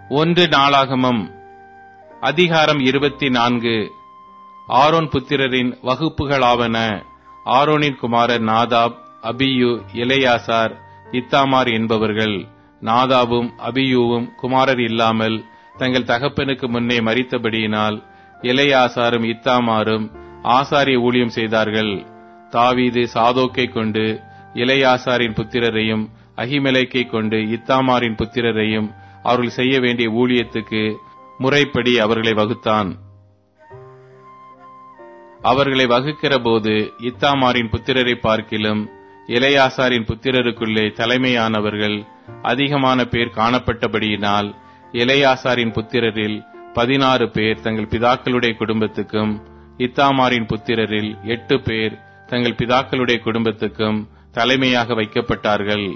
ஒன்று நாளாகமம் அதிகாரம் 24. ஆரோன் புத்திரரின் வகுப்புகளாவன. ஆரோனின் குமாரர் நாதாப், அபியூ, எலெயாசார், இத்தாமார் என்பவர்கள். நாதாபும் அபியூவும் குமாரர் இல்லாமல் தங்கள் தகப்பனுக்கு முன்னே மரித்தபடியினால் எலெயாசாரும் இத்தாமாரும் ஆசாரிய ஊழியம் செய்தார்கள். தாவீது சாதோக்கை கொண்டு எலெயாசாரின் புத்திரரையும் அகிமெலேக்கை கொண்டு இத்தாமாரின் புத்திரரையும் அவர்கள் செய்ய வேண்டிய ஊழியத்துக்கு முறைப்படி அவர்களை வகுத்தான். அவர்களை வகுக்கிற போது இத்தாமாரின் புத்திரரை பார்க்கிலும் எலெயாசாரின் புத்திரருக்குள்ளே தலைமையானவர்கள் அதிகமான பேர் காணப்பட்டபடியினால் எலெயாசாரின் புத்திரரில் 16 பேர் தங்கள் பிதாக்களுடைய குடும்பத்துக்கும், இத்தாமாரின் புத்திரரில் 8 பேர் தங்கள் பிதாக்களுடைய குடும்பத்துக்கும் தலைமையாக வைக்கப்பட்டார்கள்.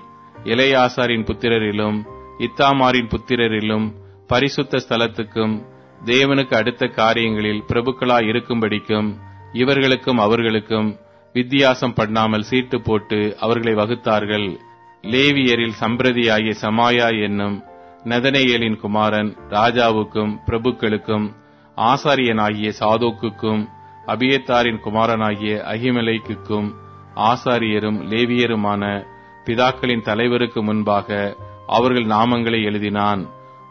எலெயாசாரின் புத்திரரிலும் இத்தாமாரின் புத்திரரிலும் பரிசுத்த ஸ்தலத்துக்கும் தேவனுக்கு அடுத்த காரியங்களில் பிரபுக்களாய் இருக்கும்படிக்கும் இவர்களுக்கும் அவர்களுக்கும் வித்தியாசம் பண்ணாமல் சீட்டு போட்டு அவர்களை வகுத்தார்கள். லேவியரில் சம்பிரதியாகிய சமாயா என்னும் நெதனெயேலின் குமாரன் ராஜாவுக்கும் பிரபுக்களுக்கும், ஆசாரியனாகிய சாதோக்குக்கும், அபியத்தாரின் குமாரனாகிய அகிமெலேக்குக்கும், ஆசாரியரும் லேவியருமான பிதாக்களின் தலைவருக்கு முன்பாக அவர்கள் நாமங்களை எழுதினான்.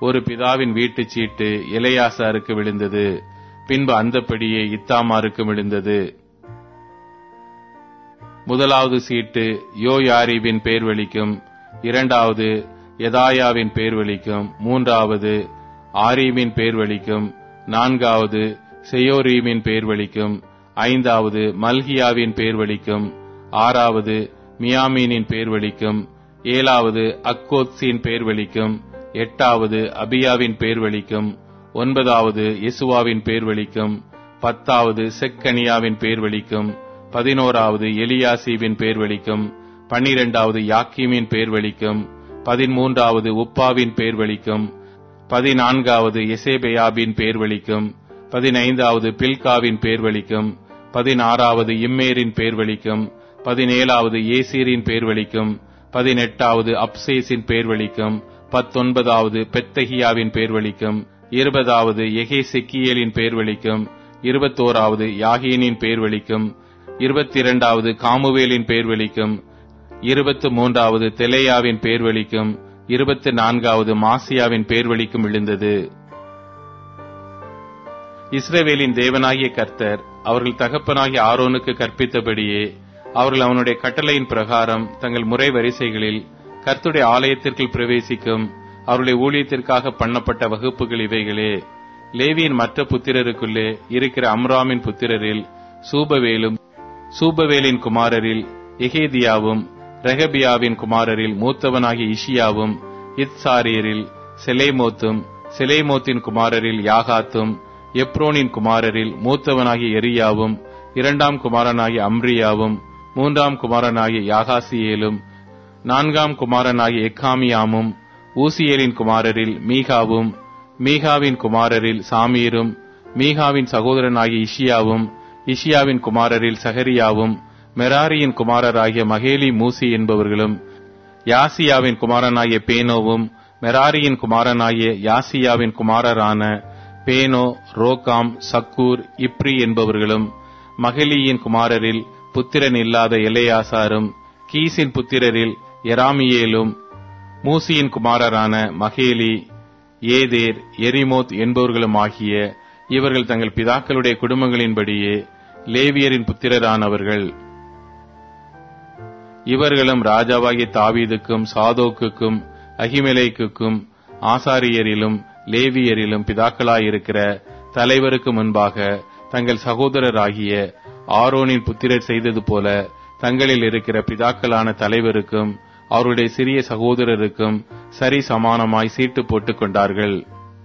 ஒரு பிதாவின் வீட்டுச் சீட்டு எலெயாசாருக்கு விழுந்தது. பின்பு அந்தப்படியே இத்தாமாருக்கு விழுந்தது. முதலாவது சீட்டு யோயாரீபின் பேர் வலிக்கும், இரண்டாவது யதாயாவின் பேர் வலிக்கும், மூன்றாவது ஆரீமின் பேர் வலிக்கும், நான்காவது செயோரீமின் பேர் வலிக்கும், ஐந்தாவது மல்கியாவின் பேர் வலிக்கும், ஆறாவது மியாமீனின் பேர் வலிக்கும், ஏழாவது அக்கோத்சின் பேர் வலிக்கும், எட்டாவது அபியாவின் பேர் வலிக்கும், ஒன்பதாவது யெசுவாவின் பேர் வலிக்கும், பத்தாவது செக்கனியாவின் பேர் வலிக்கும், 11வது எலியாசிபின் பேர் வலிக்கும், 12வது யாக்கீமின் பேர் வலிக்கும், 13வது உப்பாவின் பேர் வலிக்கும், 14வது எசேபெயாபின் பேர் வலிக்கும், 15வது பில்காவின் பேர் வலிக்கும், 16வது இம்மேரின் பேர் வலிக்கும், 17வது ஏசீரின் பேர் வலிக்கும், 18வது அப்சேசின் பேர் வலிக்கும், 19வது பெத்தகியாவின் பேர் வலிக்கும், 20வது எகேசெக்கியேலின் பேர் வலிக்கும், 21வது யாகீனின் பேர் வலிக்கும், 22வது காமுவேலின் பேர் வலிக்கும், 23வது தெலேயாவின் பேர் வலிக்கும், 24வது மாசியாவின் பேர் வலிக்கும் விழுந்தது. இஸ்ரவேலின் தேவனாகிய கர்த்தர் அவர்கள் தகப்பனாகிய ஆரோனுக்கு கற்பித்தபடியே அவர்கள் அவனுடைய கட்டளையின் பிரகாரம் தங்கள் முறை வரிசைகளில் கர்த்தருடைய ஆலயத்திற்குள் பிரவேசிக்கும் அவருடைய ஊழியத்திற்காக பண்ணப்பட்ட வகுப்புகள் இவைகளே. லேவியின் மற்ற புத்திரருக்குள்ளே இருக்கிற அம்ராமின் புத்திரரில் சூபவேலும், சூபவேலின் குமாரரில் எகேதியாவும், ரெகபியாவின் குமாரரில் மூத்தவனாகிய இஷியாவும், இத்சாரியரில் செலேமோத்தும், செலேமோத்தின் குமாரரில் யாகாத்தும், எப்ரோனின் குமாரரில் மூத்தவனாகிய எரியாவும், 2ஆம் குமாரனாகிய அம்ரியாவும், 3ஆம் குமாரனாகிய யாகாசியேலும், 4ஆம் குமாரனாகிய எக்காமியாமும், ஊசியேலின் குமாரரில் மீகாவும், மீகாவின் குமாரரில் சாமீரும், மீகாவின் சகோதரனாகிய இஷியாவும், இஷியாவின் குமாரரில் சகரியாவும், மெராரியின் குமாரராகிய மகேலி மூசி என்பவர்களும், யாசியாவின் குமாரனாகிய பேனோவும், மெராரியின் குமாரனாகிய யாசியாவின் குமாரரான பேனோ, ரோகாம், சக்கூர், இப்ரி என்பவர்களும், மகலியின் குமாரரில் புத்திரன் இல்லாத எலெயாசாரும், கீசின் புத்திரரில் எராமியேலும், மூசியின் குமாரரான மகேலி, ஏதேர், எரிமோத் என்பவர்களும் ஆகிய இவர்கள் தங்கள் பிதாக்களுடைய குடும்பங்களின்படியே லேவியரின் புத்திரரானவர்கள். இவர்களும் ராஜாவாகிய தாவீதுக்கும் சாதோக்குக்கும் அகிமெலேக்குக்கும் ஆசாரியரிலும் லேவியரிலும் பிதாக்களாயிருக்கிற தலைவருக்கு முன்பாக தங்கள் சகோதரராகிய ஆரோனின் புத்திரர் செய்தது போல தங்களில் இருக்கிற பிதாக்களான தலைவருக்கும் அவருடைய சிறிய சகோதரருக்கும் சரி சமானமாய் சீட்டு போட்டுக் கொண்டார்கள்.